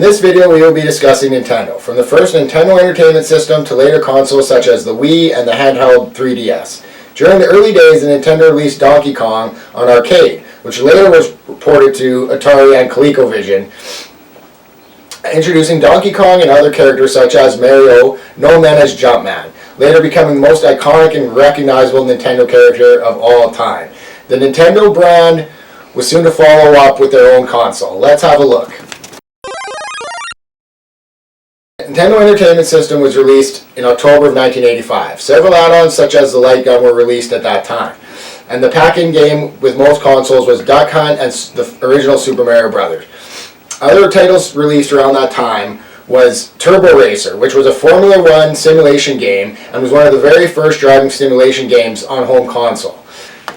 this video we will be discussing Nintendo, from the first Nintendo Entertainment System to later consoles such as the Wii and the handheld 3DS. During the early days, the Nintendo released Donkey Kong on arcade, which later was ported to Atari and ColecoVision, introducing Donkey Kong and other characters such as Mario, known then as Jumpman, later becoming the most iconic and recognizable Nintendo character of all time. The Nintendo brand was soon to follow up with their own console. Let's have a look. Nintendo Entertainment System was released in October of 1985. Several add-ons such as the light gun were released at that time. And the pack-in game with most consoles was Duck Hunt and the original Super Mario Bros. Other titles released around that time was Turbo Racer, which was a Formula One simulation game and was one of the very first driving simulation games on home console.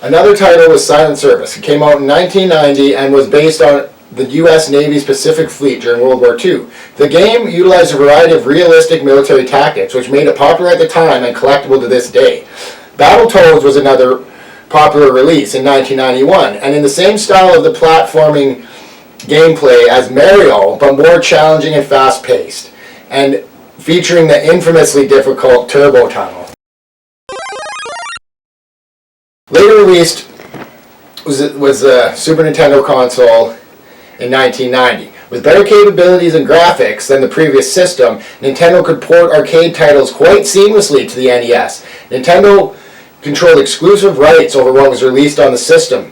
Another title was Silent Service. It came out in 1990 and was based on the U.S. Navy's Pacific Fleet during World War II. The game utilized a variety of realistic military tactics, which made it popular at the time and collectible to this day. Battletoads was another popular release in 1991, and in the same style of the platforming gameplay as Mario, but more challenging and fast-paced, and featuring the infamously difficult Turbo Tunnel. Later released was the Super Nintendo console in 1990. With better capabilities and graphics than the previous system, Nintendo could port arcade titles quite seamlessly to the NES. Nintendo controlled exclusive rights over what was released on the system,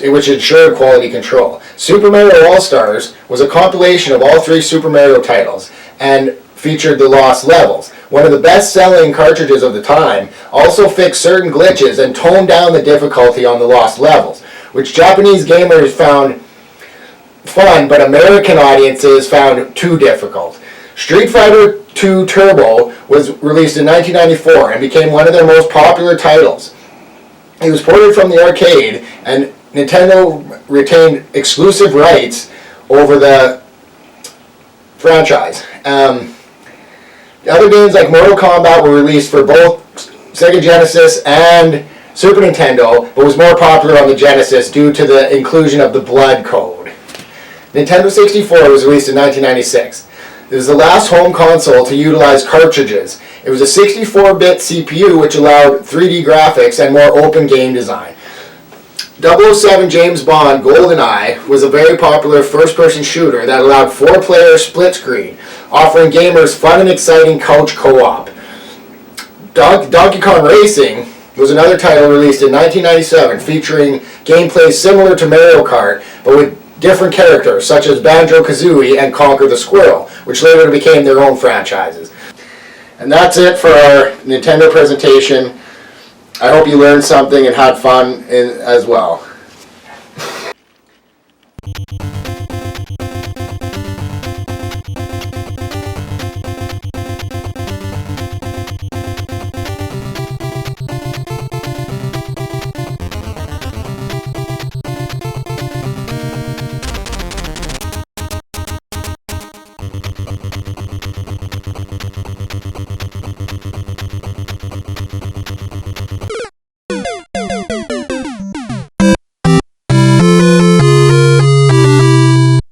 which ensured quality control. Super Mario All-Stars was a compilation of all three Super Mario titles and featured the Lost Levels. One of the best-selling cartridges of the time, also fixed certain glitches and toned down the difficulty on the Lost Levels, which Japanese gamers found fun, but American audiences found too difficult. Street Fighter II Turbo was released in 1994 and became one of their most popular titles. It was ported from the arcade, and Nintendo retained exclusive rights over the franchise. Other games like Mortal Kombat were released for both Sega Genesis and Super Nintendo, but was more popular on the Genesis due to the inclusion of the Blood Code. Nintendo 64 was released in 1996. It was the last home console to utilize cartridges. It was a 64-bit CPU which allowed 3D graphics and more open game design. 007 James Bond GoldenEye was a very popular first-person shooter that allowed 4-player split screen, offering gamers fun and exciting couch co-op. Donkey Kong Racing was another title released in 1997 featuring gameplay similar to Mario Kart, but with different characters such as Banjo-Kazooie and Conker the Squirrel, which later became their own franchises. And that's it for our Nintendo presentation. I hope you learned something and had fun as well.